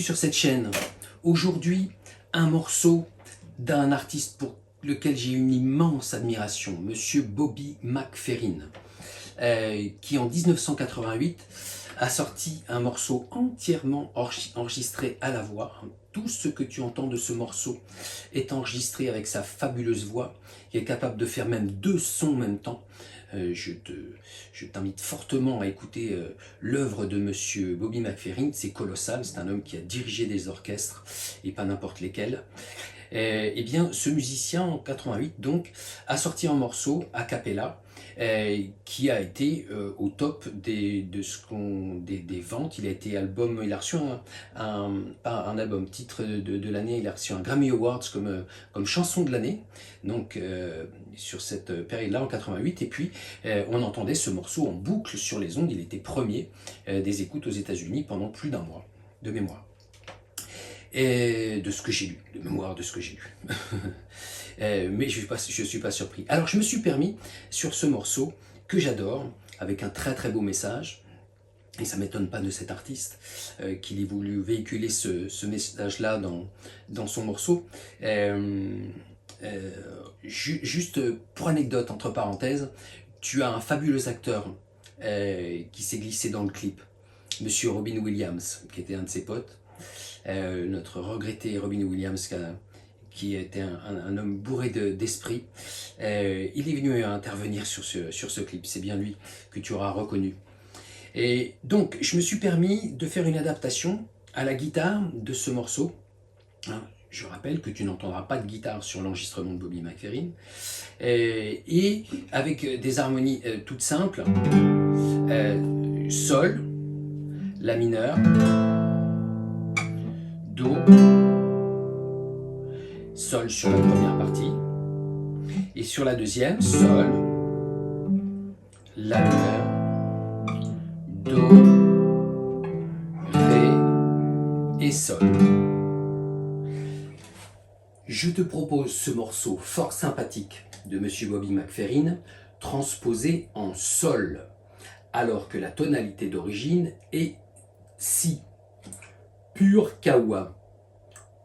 sur cette chaîne. Aujourd'hui, un morceau d'un artiste pour lequel j'ai une immense admiration, Monsieur Bobby McFerrin, qui en 1988 a sorti un morceau entièrement enregistré à la voix. Tout ce que tu entends de ce morceau est enregistré avec sa fabuleuse voix, qui est capable de faire même deux sons en même temps. Je t'invite fortement à écouter l'œuvre de Monsieur Bobby McFerrin, c'est colossal, c'est un homme qui a dirigé des orchestres, et pas n'importe lesquels. Eh bien, ce musicien, en 88, donc, a sorti un morceau a cappella, qui a été au top des ventes. Il a été album, il a reçu pas un album, titre de l'année, il a reçu un Grammy Awards comme chanson de l'année, donc sur cette période-là en 88, et puis on entendait ce morceau en boucle sur les ondes. Il était premier des écoutes aux États-Unis pendant plus d'un mois, de mémoire. Et de ce que j'ai lu, de mémoire de ce que j'ai lu. Mais je ne suis pas surpris. Alors je me suis permis, sur ce morceau, que j'adore, avec un très très beau message, et ça ne m'étonne pas de cet artiste, qu'il ait voulu véhiculer ce message-là dans son morceau. Juste pour anecdote, entre parenthèses, tu as un fabuleux acteur qui s'est glissé dans le clip, Monsieur Robin Williams, qui était un de ses potes. Notre regretté Robin Williams, qui était un homme bourré d'esprit, il est venu intervenir sur ce clip. C'est bien lui que tu auras reconnu. Et donc, je me suis permis de faire une adaptation à la guitare de ce morceau. Je rappelle que tu n'entendras pas de guitare sur l'enregistrement de Bobby McFerrin. Et avec des harmonies toutes simples. Sol, La mineur, Do, Sol sur la première partie, et sur la deuxième, Sol, La mineur, Do, Ré et Sol. Je te propose ce morceau fort sympathique de Monsieur Bobby McFerrin, transposé en Sol, alors que la tonalité d'origine est Si, pur kawa.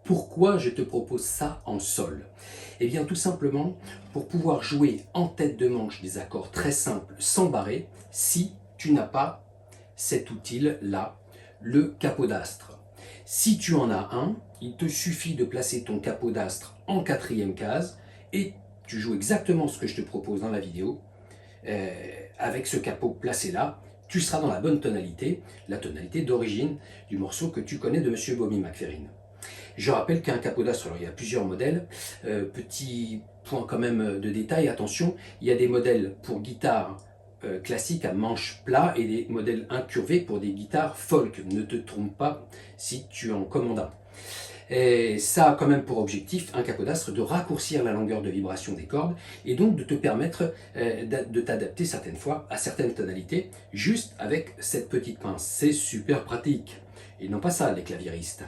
Pourquoi je te propose ça en Sol? Eh bien tout simplement pour pouvoir jouer en tête de manche des accords très simples sans barrer, si tu n'as pas cet outil-là, le capodastre. Si tu en as un, il te suffit de placer ton capodastre en quatrième case et tu joues exactement ce que je te propose dans la vidéo. Avec ce capot placé là, tu seras dans la bonne tonalité, la tonalité d'origine du morceau que tu connais de Monsieur Bobby McFerrin. Je rappelle qu'un capodastre, alors il y a plusieurs modèles, petit point quand même de détail, attention, il y a des modèles pour guitare classique à manche plat et des modèles incurvés pour des guitares folk. Ne te trompe pas si tu en commandes un. Et ça a quand même pour objectif, un capodastre, de raccourcir la longueur de vibration des cordes et donc de te permettre de t'adapter certaines fois à certaines tonalités juste avec cette petite pince. C'est super pratique. Et non pas ça, les claviéristes.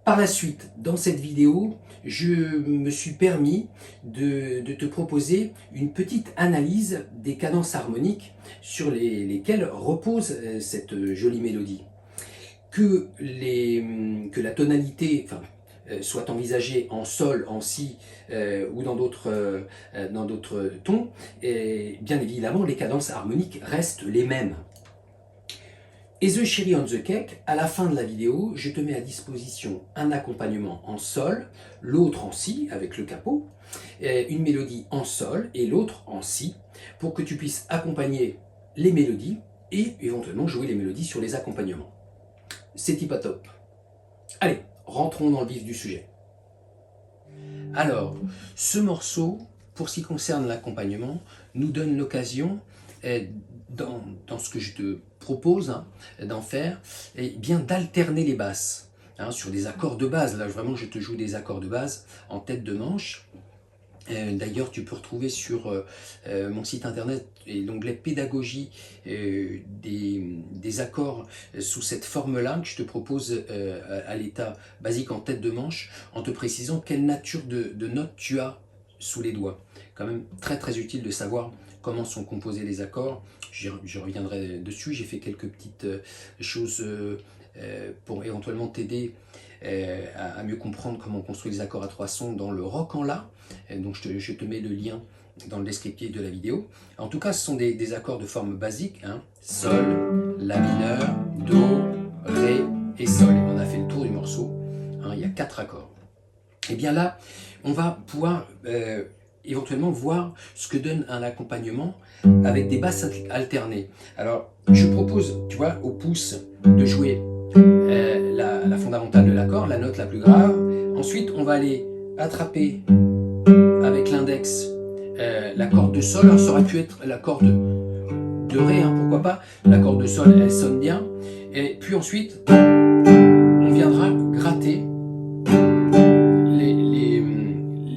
Par la suite, dans cette vidéo, je me suis permis de te proposer une petite analyse des cadences harmoniques sur lesquelles repose cette jolie mélodie. Que la tonalité soit envisagée en sol, en si ou dans d'autres tons, et bien évidemment les cadences harmoniques restent les mêmes. Et the cherry on the cake, à la fin de la vidéo, je te mets à disposition un accompagnement en sol, l'autre en si avec le capot, une mélodie en sol et l'autre en si, pour que tu puisses accompagner les mélodies et éventuellement jouer les mélodies sur les accompagnements. C'est tip à top. Allez, rentrons dans le vif du sujet. Alors, ce morceau, pour ce qui concerne l'accompagnement, nous donne l'occasion, dans ce que je te propose d'en faire, bien d'alterner les basses sur des accords de base. Là, vraiment, je te joue des accords de base en tête de manche. D'ailleurs, tu peux retrouver sur mon site internet l'onglet pédagogie des accords sous cette forme-là que je te propose à l'état basique en tête de manche, en te précisant quelle nature de notes tu as sous les doigts. Quand même très très utile de savoir comment sont composés les accords. Je reviendrai dessus, j'ai fait quelques petites choses pour éventuellement t'aider à mieux comprendre comment on construit les accords à 3 sons dans le rock en La. Donc je te mets le lien dans le descriptif de la vidéo. En tout cas, ce sont des accords de forme basique, hein. Sol, La mineur, Do, Ré et Sol. On a fait le tour du morceau, hein, il y a 4 accords. Et bien là, on va pouvoir éventuellement voir ce que donne un accompagnement avec des basses alternées. Alors, je propose, tu vois, au pouce de jouer la fondamentale de l'accord, la note la plus grave. Ensuite, on va aller attraper avec l'index la corde de Sol. Alors, ça aurait pu être la corde de Ré, hein, pourquoi pas. La corde de Sol, elle sonne bien. Et puis ensuite, on viendra gratter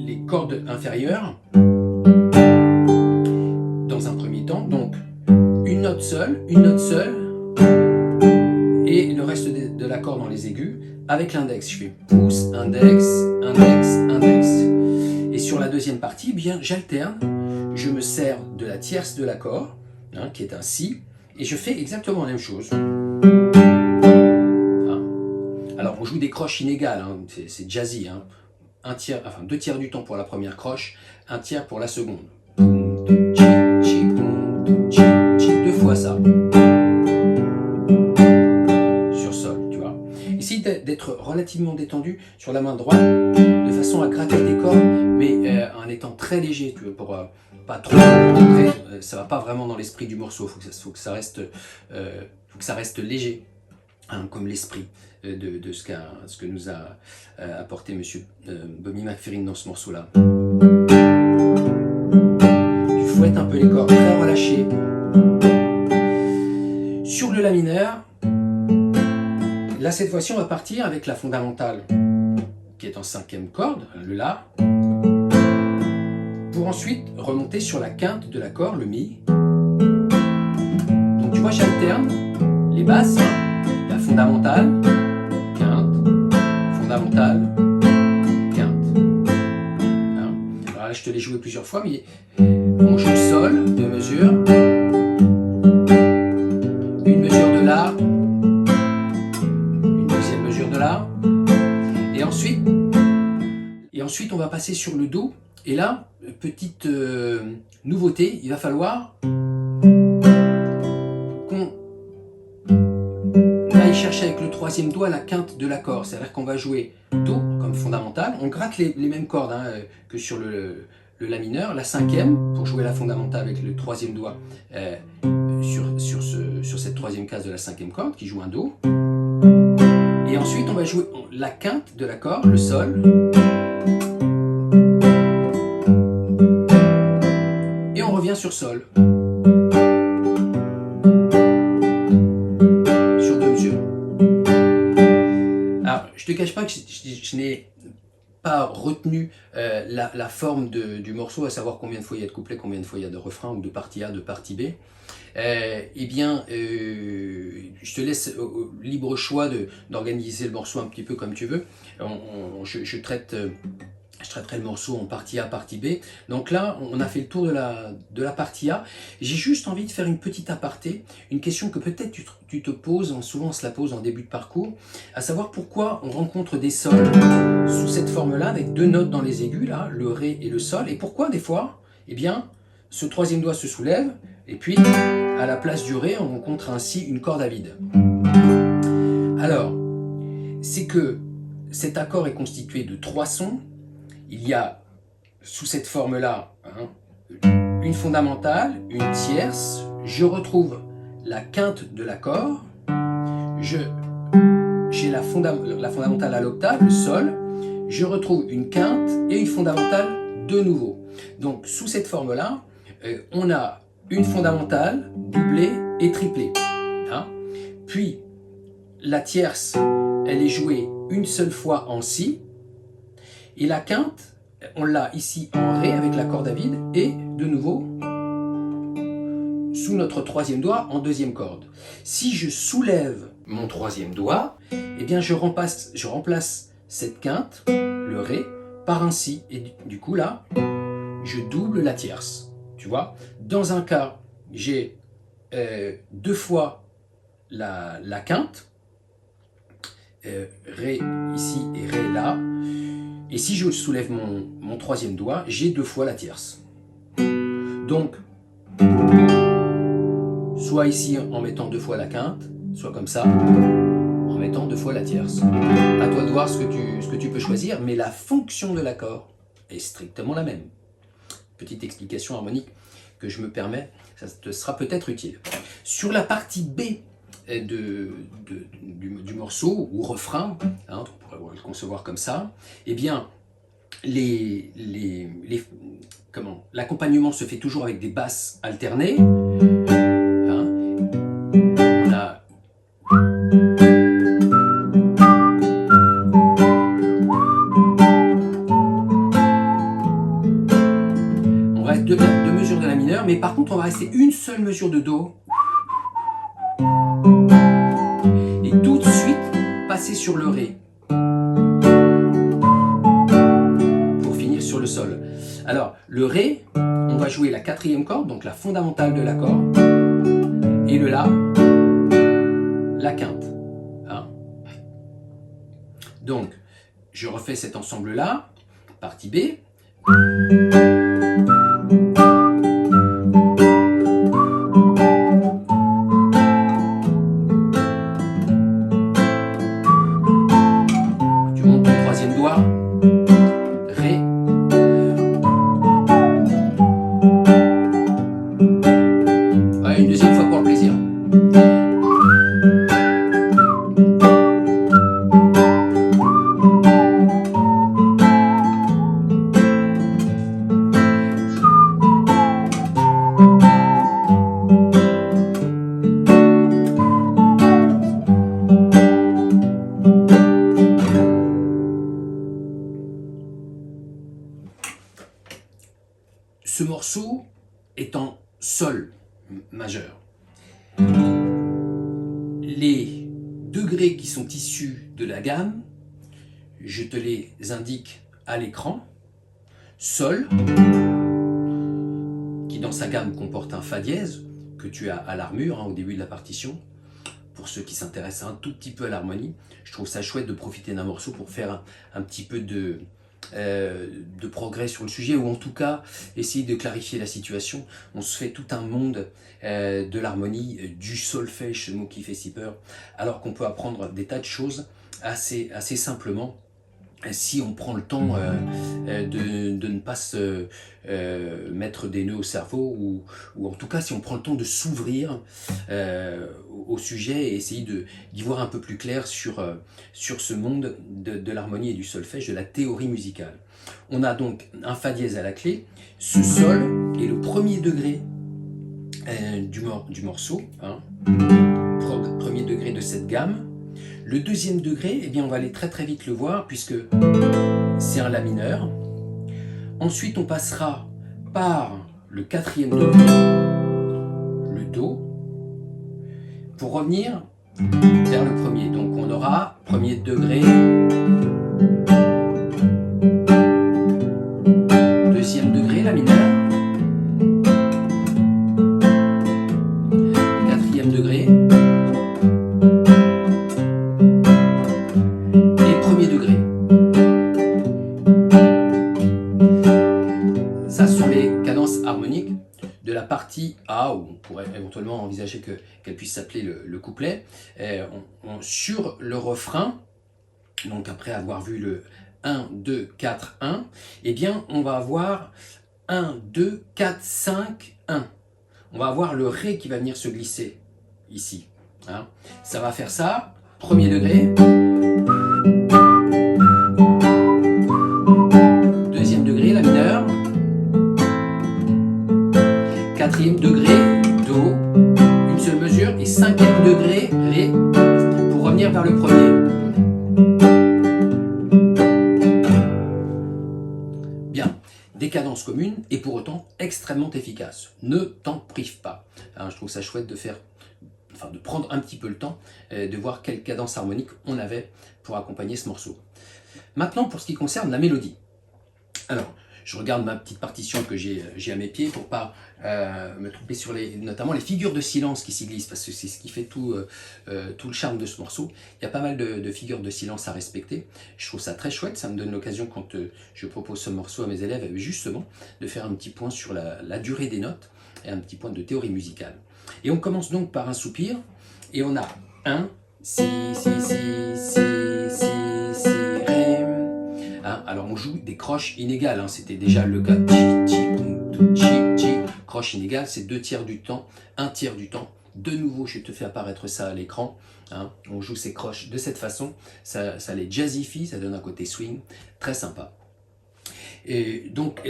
les cordes inférieures dans un premier temps. Donc, une note seule, et le reste de l'accord dans les aigus avec l'index. Je fais pouce, index, index, index. Et sur la deuxième partie, bien, j'alterne. Je me sers de la tierce de l'accord, hein, qui est un Si, et je fais exactement la même chose. Hein. Alors, on joue des croches inégales, hein, c'est jazzy. Hein. 2 tiers du temps pour la première croche, 1 tiers pour la seconde. 2 fois ça. Sur Sol, tu vois. Essaye d'être relativement détendu sur la main droite, de façon à gratter des cordes, mais en étant très léger, tu vois, pour pas trop rentrer. Ça va pas vraiment dans l'esprit du morceau. Faut que ça reste léger, hein, comme l'esprit de ce que nous a apporté monsieur Bobby McFerrin dans ce morceau-là. Tu fouettes un peu les cordes, très relâchées. Sur le La mineur, là cette fois-ci on va partir avec la fondamentale qui est en 5e corde, le La, pour ensuite remonter sur la quinte de l'accord, le Mi. Donc tu vois, j'alterne les basses, la fondamentale, quinte, fondamentale, quinte. Alors là je te l'ai joué plusieurs fois, mais on joue Sol, 2 mesures, une mesure de La, une deuxième mesure de La, et ensuite on va passer sur le Do. Et là, petite nouveauté, il va falloir qu'on aille chercher avec le 3e doigt la quinte de l'accord. C'est-à-dire qu'on va jouer Do comme fondamentale. On gratte les mêmes cordes, hein, que sur le La mineur. La 5e, pour jouer la fondamentale avec le 3e doigt sur cette 3e case de la 5e corde, qui joue un Do. Et ensuite, on va jouer la quinte de l'accord, le Sol. Sur Sol, sur 2 mesures. Alors, je te cache pas que je n'ai pas retenu la forme du morceau, à savoir combien de fois il y a de couplets, combien de fois il y a de refrains, ou de partie A, de partie B. Eh bien, je te laisse libre choix d'organiser le morceau un petit peu comme tu veux. Je traiterai le morceau en partie A, partie B. Donc là, on a fait le tour de la partie A. J'ai juste envie de faire une petite aparté, une question que peut-être tu te poses, souvent on se la pose en début de parcours, à savoir pourquoi on rencontre des sols sous cette forme-là, avec 2 notes dans les aigus, là, le Ré et le Sol, et pourquoi des fois, eh bien, ce 3e doigt se soulève, et puis, à la place du Ré, on rencontre ainsi une corde à vide. Alors, c'est que cet accord est constitué de 3 sons. Il y a, sous cette forme-là, hein, une fondamentale, une tierce, je retrouve la quinte de l'accord, j'ai la fondamentale à l'octave, le Sol, je retrouve une quinte et une fondamentale de nouveau. Donc, sous cette forme-là, on a une fondamentale, doublée et triplée. Hein. Puis, la tierce, elle est jouée une seule fois en Si, et la quinte, on l'a ici en Ré avec la corde à vide, et de nouveau, sous notre 3e doigt en 2e corde. Si je soulève mon 3e doigt, eh bien je remplace cette quinte, le Ré, par un Si, et du coup là, je double la tierce. Tu vois, dans un cas, j'ai 2 fois la quinte, Ré ici et Ré là. Et si je soulève mon troisième doigt, j'ai 2 fois la tierce. Donc, soit ici en mettant 2 fois la quinte, soit comme ça, en mettant 2 fois la tierce. À toi de voir ce que tu peux choisir, mais la fonction de l'accord est strictement la même. Petite explication harmonique que je me permets, ça te sera peut-être utile. Sur la partie B du morceau, ou refrain, hein, on pourrait le concevoir comme ça, eh bien, l'accompagnement se fait toujours avec des basses alternées. Hein, on a deux mesures de la mineure, mais par contre on va rester une seule mesure de Do et tout de suite passer sur le Ré pour finir sur le Sol. Alors le Ré, on va jouer la 4e corde, donc la fondamentale de l'accord, et le La, la quinte. Hein, donc je refais cet ensemble là, partie B. Ré. Ouais, une deuxième fois pour le plaisir. Ce morceau est en Sol majeur. Les degrés qui sont issus de la gamme, je te les indique à l'écran. Sol, qui dans sa gamme comporte un Fa dièse, que tu as à l'armure, hein, au début de la partition. Pour ceux qui s'intéressent un tout petit peu à l'harmonie, je trouve ça chouette de profiter d'un morceau pour faire un petit peu de progrès sur le sujet, ou en tout cas essayer de clarifier la situation. On se fait tout un monde de l'harmonie, du solfège, ce mot qui fait si peur, alors qu'on peut apprendre des tas de choses assez simplement si on prend le temps de ne pas se mettre des nœuds au cerveau, ou en tout cas si on prend le temps de s'ouvrir au sujet et essayer d'y voir un peu plus clair sur ce monde de l'harmonie et du solfège, de la théorie musicale. On a donc un Fa dièse à la clé, ce Sol est le premier degré du morceau, hein, premier degré de cette gamme. Le deuxième degré, eh bien, on va aller très vite le voir puisque c'est un La mineur. Ensuite, on passera par le 4e degré, le Do, pour revenir vers le premier. Donc on aura premier degré, deuxième degré, La mineur, 4e degré, harmonique de la partie A, où on pourrait éventuellement envisager qu'elle puisse s'appeler le couplet, sur le refrain. Donc après avoir vu le 1, 2, 4, 1, eh bien on va avoir 1, 2, 4, 5, 1. On va avoir le Ré qui va venir se glisser ici. Hein. Ça va faire ça, premier degré, deuxième degré, La mineur, 4e degré, Do, une seule mesure, et 5e degré, Ré, pour revenir vers le premier. Bien, des cadences communes et pour autant extrêmement efficaces. Ne t'en prive pas. Hein, je trouve ça chouette de prendre un petit peu le temps de voir quelle cadence harmonique on avait pour accompagner ce morceau. Maintenant, pour ce qui concerne la mélodie. Alors, je regarde ma petite partition que j'ai à mes pieds pour pas me tromper sur notamment les figures de silence qui s'y glissent, parce que c'est ce qui fait tout le charme de ce morceau. Il y a pas mal de figures de silence à respecter. Je trouve ça très chouette, ça me donne l'occasion quand je propose ce morceau à mes élèves, justement, de faire un petit point sur la durée des notes et un petit point de théorie musicale. Et on commence donc par un soupir, et on a 1, si, ré. Hein, alors on joue des croches inégales, hein, c'était déjà le cas. Croche inégale, c'est 2/3 du temps, 1/3 du temps. De nouveau, je te fais apparaître ça à l'écran. Hein, on joue ces croches de cette façon, ça les jazzifie, ça donne un côté swing, très sympa. Et donc,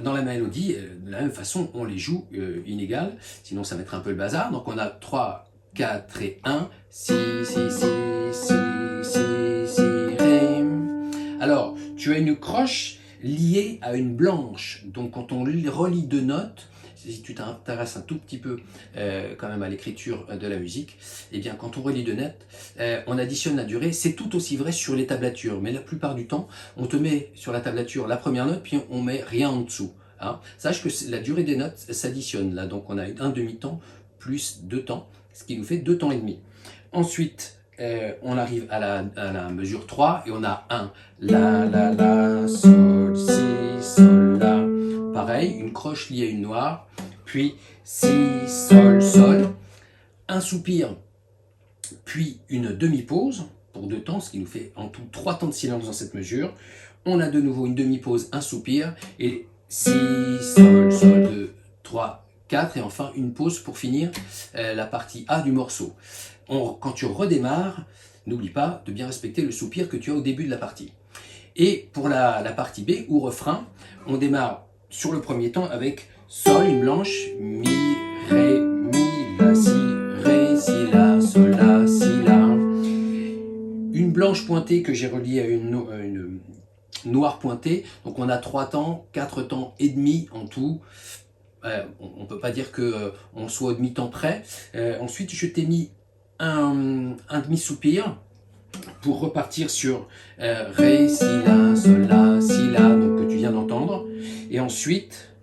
dans la mélodie, de la même façon, on les joue inégales, sinon ça mettrait un peu le bazar. Donc on a 3, 4 et 1, si, ré. Alors, tu as une croche liée à une blanche. Donc quand on relie 2 notes, si tu t'intéresses un tout petit peu quand même à l'écriture de la musique, eh bien quand on relie 2 notes, on additionne la durée. C'est tout aussi vrai sur les tablatures, mais la plupart du temps, on te met sur la tablature la première note, puis on met rien en dessous. Hein. Sache que la durée des notes s'additionne là, donc on a un demi-temps plus 2 temps, ce qui nous fait 2 temps et demi. Ensuite, on arrive à la mesure 3 et on a 1, la, sol, si, sol, la. Pareil, une croche liée à une noire, puis si, sol, sol, un soupir, puis une demi-pause pour 2 temps, ce qui nous fait en tout 3 temps de silence dans cette mesure. On a de nouveau une demi-pause, un soupir, et si, sol, sol, 2, 3, 4, et enfin une pause pour finir la partie A du morceau. Quand tu redémarres, n'oublie pas de bien respecter le soupir que tu as au début de la partie. Et pour la partie B, ou refrain, on démarre sur le premier temps avec Sol, une blanche, Mi, Ré, Mi, La, Si, Ré, Si, La, Sol, La, Si, La. Une blanche pointée que j'ai reliée à une noire pointée. Donc on a 3 temps, 4 temps et demi en tout. On ne peut pas dire qu'on soit au demi-temps près. Ensuite, je t'ai mis un demi-soupir pour repartir sur Ré, Si, La, Sol, La, Si, La, donc que tu viens d'entendre. Et ensuite,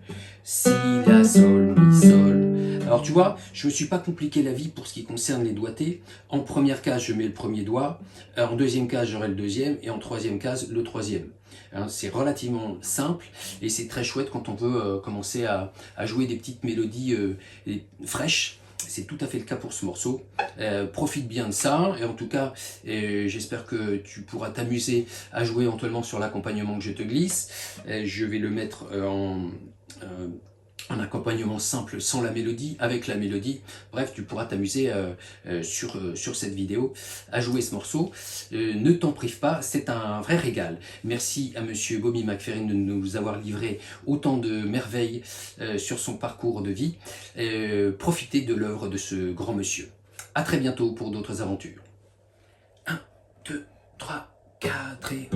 Si, La, Sol, Mi, Sol. Alors tu vois, je ne me suis pas compliqué la vie pour ce qui concerne les doigtés. En première case, je mets le premier doigt. En deuxième case, j'aurai le deuxième. Et en troisième case, le troisième. Hein, c'est relativement simple et c'est très chouette quand on veut commencer à jouer des petites mélodies fraîches. C'est tout à fait le cas pour ce morceau. Profite bien de ça, et en tout cas, j'espère que tu pourras t'amuser à jouer éventuellement sur l'accompagnement que je te glisse. Je vais le mettre en accompagnement simple sans la mélodie, avec la mélodie. Bref, tu pourras t'amuser sur cette vidéo à jouer ce morceau. Ne t'en prive pas, c'est un vrai régal. Merci à monsieur Bobby McFerrin de nous avoir livré autant de merveilles sur son parcours de vie. Profitez de l'œuvre de ce grand monsieur. À très bientôt pour d'autres aventures. 1, 2, 3, 4 et...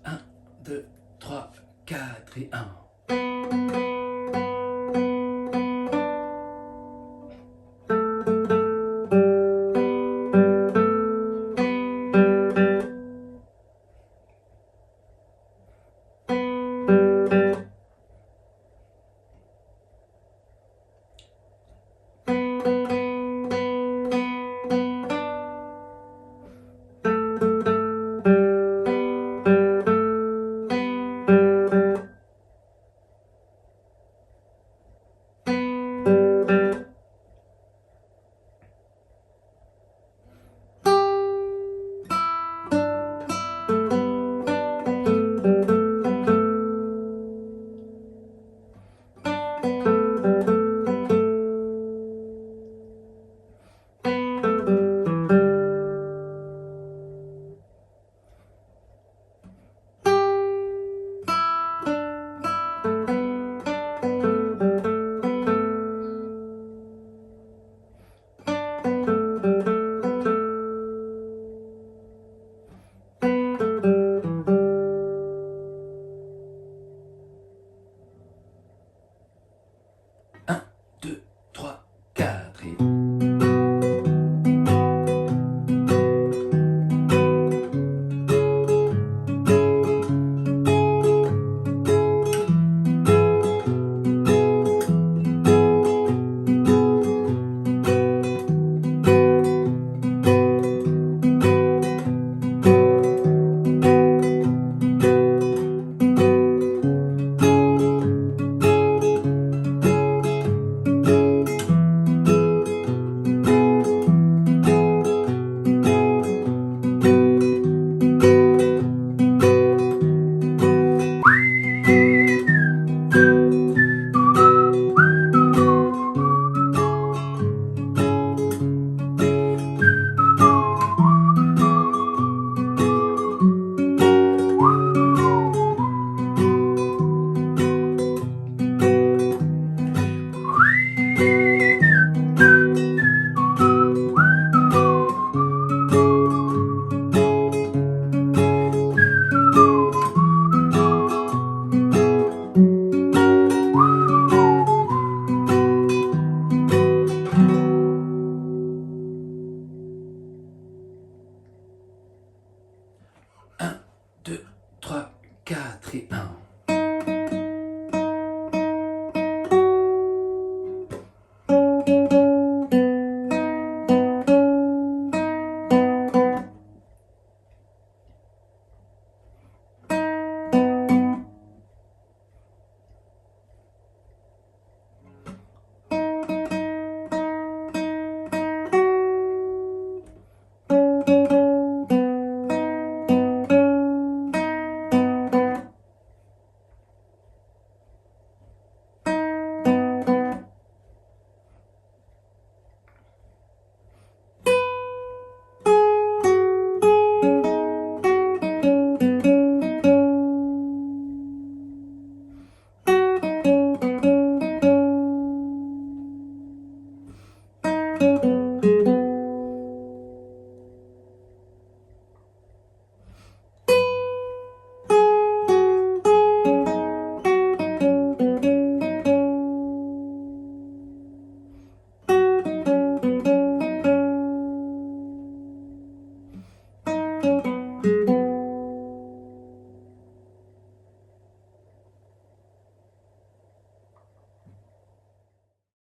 Un, 2, 3, 4 et 1.